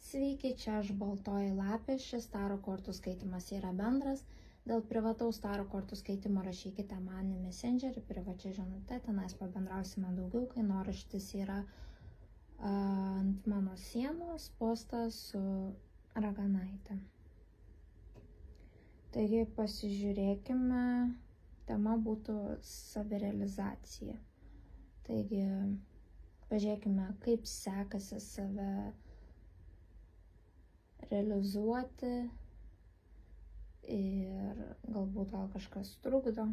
Sveiki, čia aš Baltoji lapė, šis tarot kortų skaitimas yra bendras. Dėl privataus tarot kortų skaitimo rašykite man į Messengerį, privačią žinutę, tenais pabendrausime daugiau, kai noraštis yra ant mano sienos, postas su raganaitė. Taigi pasižiūrėkime, tema būtų savirealizacija. Taigi pažiūrėkime, kaip sekasi save realizuoti ir galbūt gal kažkas trukdo.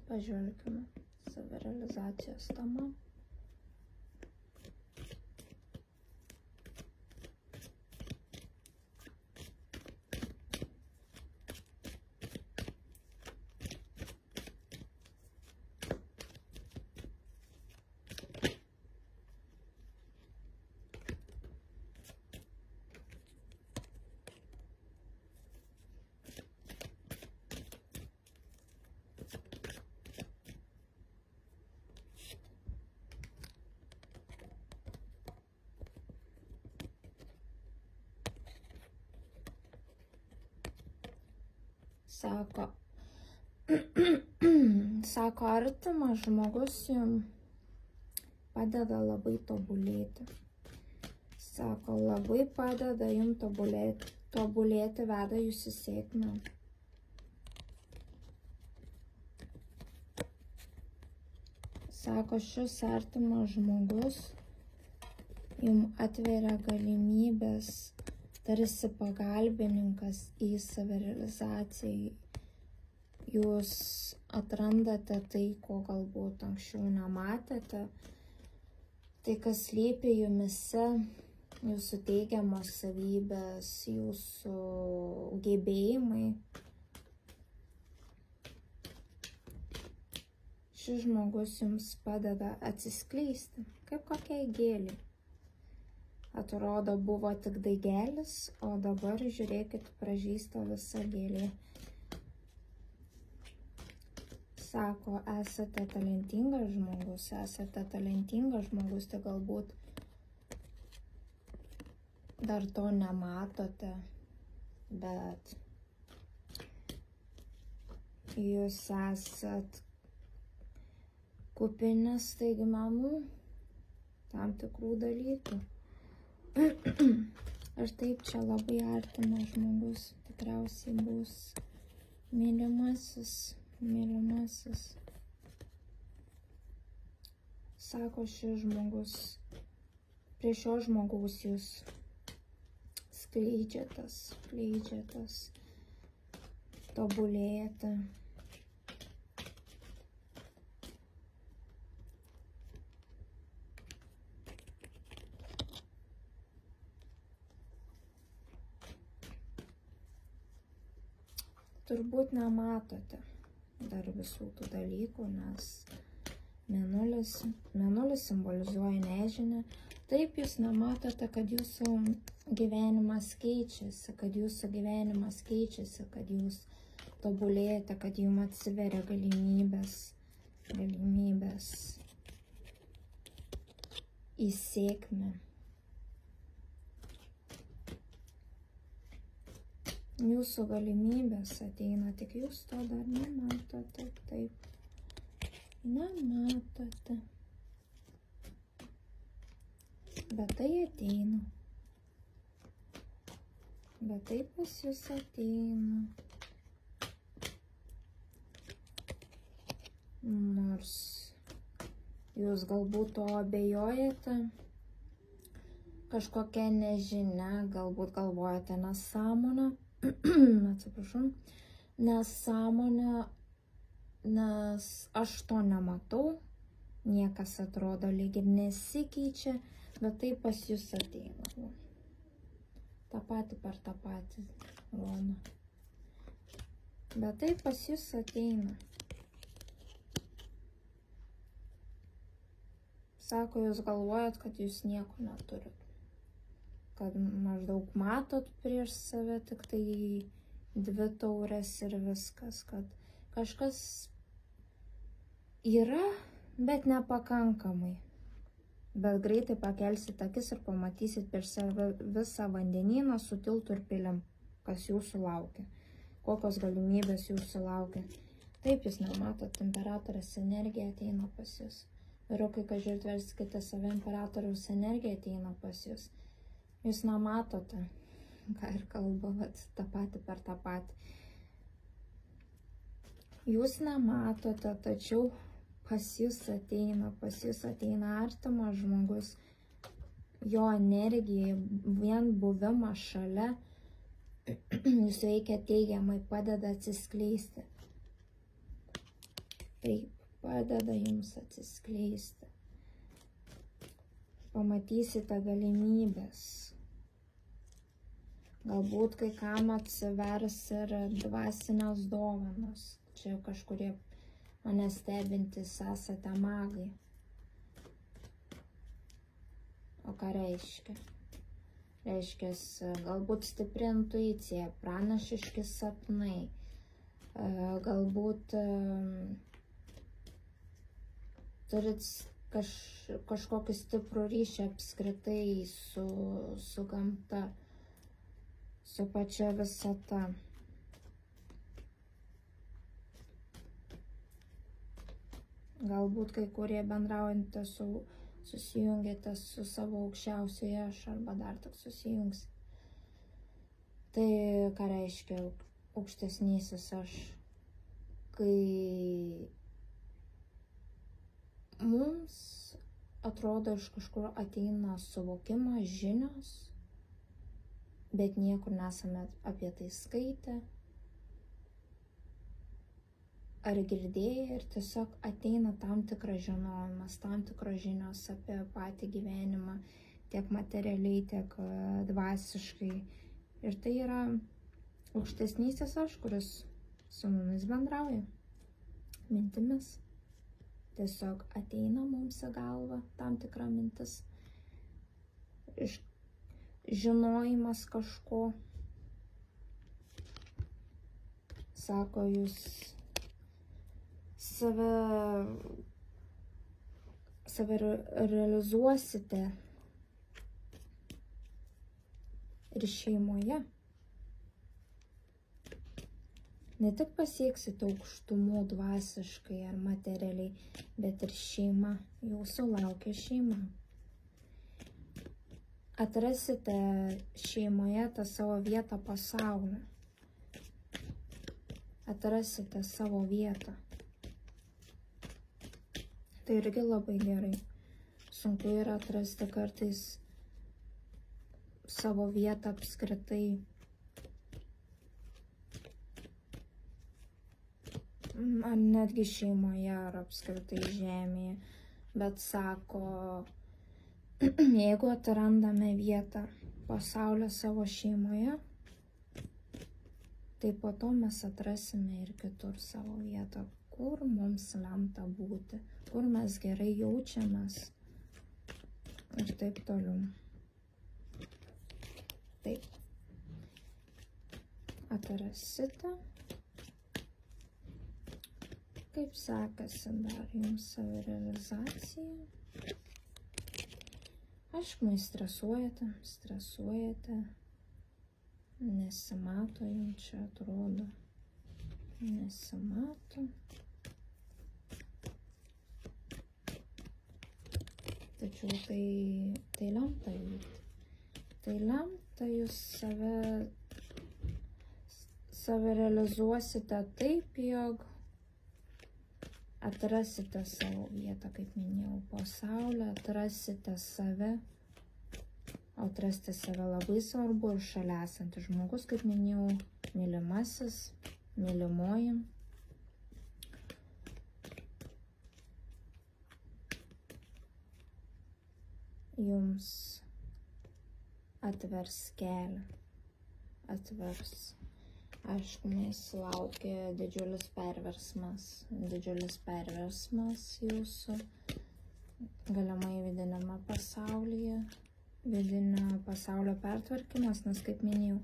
Pažiūrėkime savirealizacijos tema. Sako, artimas žmogus jums padeda labai tobulėti. Sako, labai padeda jums tobulėti, veda jūs į sėkmę. Sako, šis artimas žmogus jums atveria galimybės, tarsi pagalbininkas į savirealizaciją. Jūs atrandate tai, ko galbūt anksčiau nematėte. Tai, kas slypi jumise, jūsų teigiamos savybės, jūsų gebėjimai. Šis žmogus jums padeda atsiskleisti, kaip kokiai gėlei. Atrodo, buvo tik daigelis, o dabar žiūrėkit, pražysta visa gėlė. Sako, esate talentingas žmogus, tai galbūt dar to nematote, bet jūs esat kupinis staigmenų, tam tikrų dalykų. Ir taip, čia labai artimas žmogus, tikriausiai bus mylimasis. Sako, šis žmogus, prie šio žmogaus jūs skleidžiatės, tobulėjate. Turbūt nematote dar visų tų dalykų, nes mėnulis simbolizuoja nežinią. Taip, jūs nematote, kad jūsų gyvenimas keičiasi, kad jūs tobulėjate, kad jums atsiveria galimybės į sėkmę. Jūsų galimybės ateina, tik jūs to dar nematote, taip, nematote, bet tai ateina, bet tai pas jūs ateina, nors jūs galbūt to abejojate, kažkokia nežinia, galbūt galvojate nesąmonę, atsiprašau, nesąmonė, nes aš to nematau, niekas atrodo lyg ir nesikeičia, bet tai pas jūs ateina. Ta pati per tą patį rodo. Bet tai pas jūs ateina. Sako, jūs galvojat, kad jūs nieko neturit. Kad maždaug matot prieš save tik tai 2 taures ir viskas, kad kažkas yra, bet nepakankamai. Bet greitai pakelsite akis ir pamatysit prieš save visą vandenyną su tiltu ir pilim, kas jūsų laukia, kokios galimybės jūsų laukia. Taip, jūs nematot, imperatorės energija ateina pas jūs. Vyrukai, kad žiūrit, verskite save, imperatoriaus energija ateina pas jūs. Jūs nematote, ką ir kalba, tą patį per tą patį. Jūs nematote, tačiau pas jūs ateina artimas žmogus. Jo energija, vien buvimas šalia, jūs veikia teigiamai, padeda atsiskleisti. Taip, padeda jums atsiskleisti. Pamatysite galimybės. Galbūt kai kam atsivers ir dvasinės dovanos. Čia kažkurie mane stebintys esate magai. O ką reiškia? Reiškia, galbūt stipri intuicija, pranašiški sapnai, galbūt turit kažkokį stiprų ryšį apskritai su gamta, su pačia visata. Galbūt kai kurie bendraujate susijungėte su savo aukščiausioje aš arba dar tik susijungs. Tai ką reiškia aukštesnysis aš? Kai mums atrodo iš kažkur ateina suvokimas, žinios, bet niekur nesame apie tai skaitę ar girdėję ir tiesiog ateina tam tikras žinojimas, tam tikros žinios apie patį gyvenimą, tiek materialiai, tiek dvasiškai. Ir tai yra aukštesnysis aš, kuris su mumis bendrauja mintimis. Tiesiog ateina mums į galvą tam tikra mintis, žinojimas kažko. Sako, jūs save realizuosite ir šeimoje. Ne tik pasieksite aukštumų dvasiškai ar materialiai, bet ir šeima, jūsų laukia šeima. Atrasite šeimoje tą savo vietą pasaulyje. Atrasite savo vietą. Tai irgi labai gerai. Sunku yra atrasti kartais savo vietą apskritai. Ar netgi šeimoje, ar apskritai žemėje. Bet sako, jeigu atrandame vietą pasaulio savo šeimoje, tai po to mes atrasime ir kitur savo vietą, kur mums lemta būti, kur mes gerai jaučiamės ir taip toliau. Taip. Atrasite. Kaip sekasi dar jums savirealizacija? Aišku, stresuojate, nesimato jums čia atrodo, nesimato. Tačiau tai lemta įvykti. Tai lemta jūs save realizuosite taip, jog atrasite savo vietą, kaip minėjau, pasaulį, atrasite save, o atrasti save labai svarbu ir šalia esantis žmogus, kaip minėjau, mylimasis, mylimoji. Jums atvers kelią, Aišku, mūsų laukia didžiulis perversmas jūsų galimai vidiniame pasaulyje, vidinio pasaulio pertvarkymas, nes kaip minėjau,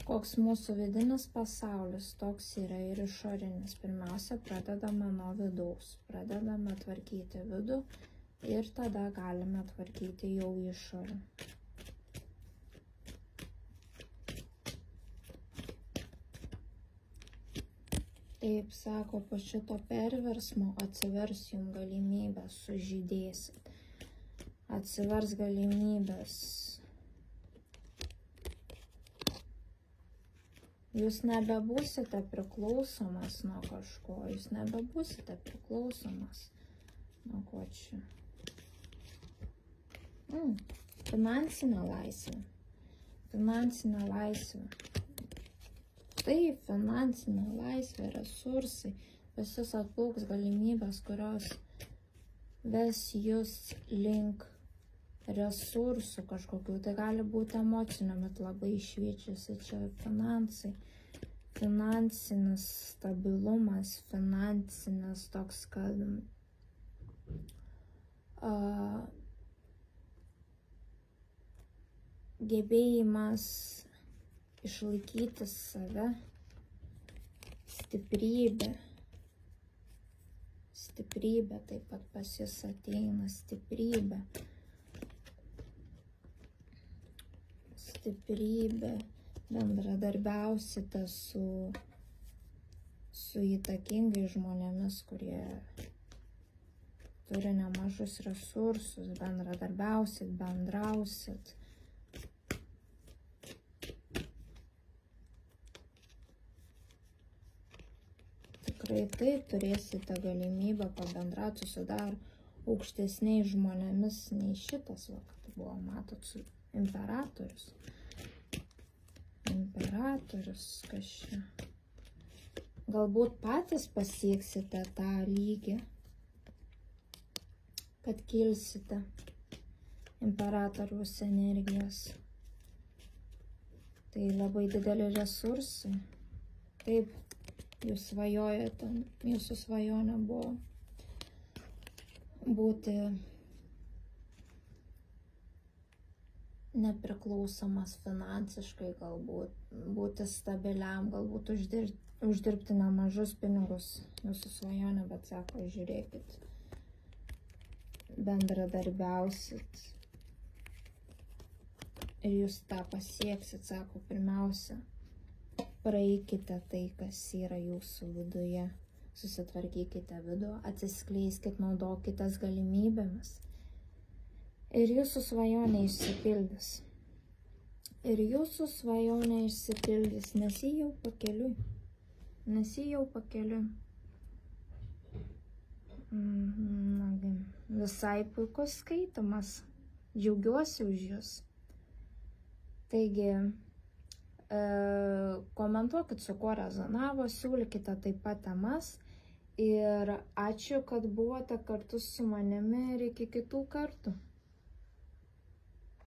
koks mūsų vidinis pasaulis, toks yra ir išorinis. Pirmiausia, pradedame nuo vidaus, pradedame tvarkyti vidų, Ir tada galime tvarkyti jau išorę. Taip, sako, po šito perversmo atsivers jums galimybės, sužydėsit. Atsivers galimybės. Jūs nebebūsite priklausomas nuo kažko, jūs nebebūsite priklausomas nuo ko čia. Finansinė laisvė. Finansinė laisvė. Taip, finansinė laisvė, resursai. Pas jūs atplauks galimybės, kurios ves jūs link resursų kažkokių. Tai gali būti emocinio, bet labai šviečiasi čia finansai. Finansinis stabilumas, finansinis toks, kad gebėjimas išlaikyti save, stiprybė. Stiprybė taip pat pas jūs ateina, stiprybė. Stiprybė, bendradarbiausite su įtakingais žmonėmis, kurie turi nemažus resursus, bendradarbiausit, bendrausit. Tikrai taip, turėsite galimybę pabendrauti su dar aukštesniais žmonėmis nei šitas, va, kad buvo, matot, su imperatorius. Imperatorius, kas čia? Galbūt patys pasieksite tą lygį, kad kilsite imperatoriaus energijos. Tai labai dideli resursai. Taip, jūs svajojate, jūsų svajonė buvo būti nepriklausomas finansiškai, galbūt būti stabiliam, galbūt uždirbti nemažus pinigus, jūsų svajonė, bet sako, žiūrėkit, bendradarbiausit ir jūs tą pasieksit, sako, pirmiausia, praeikite tai, kas yra jūsų viduje, susitvarkykite vidų, atsiskleiskit, naudokitės galimybėmis. Ir jūsų svajonė išsipildys. Ir jūsų svajonė išsipildys, nes jį jau pakeliui. Nes jį jau pakeliui. Visai puikus skaitimas. Džiaugiuosi už jūs. Taigi, komentuokit, su kuo rezonavo, siūlykite taip pat temas. Ir ačiū, kad buvote kartu su manimi ir iki kitų kartų.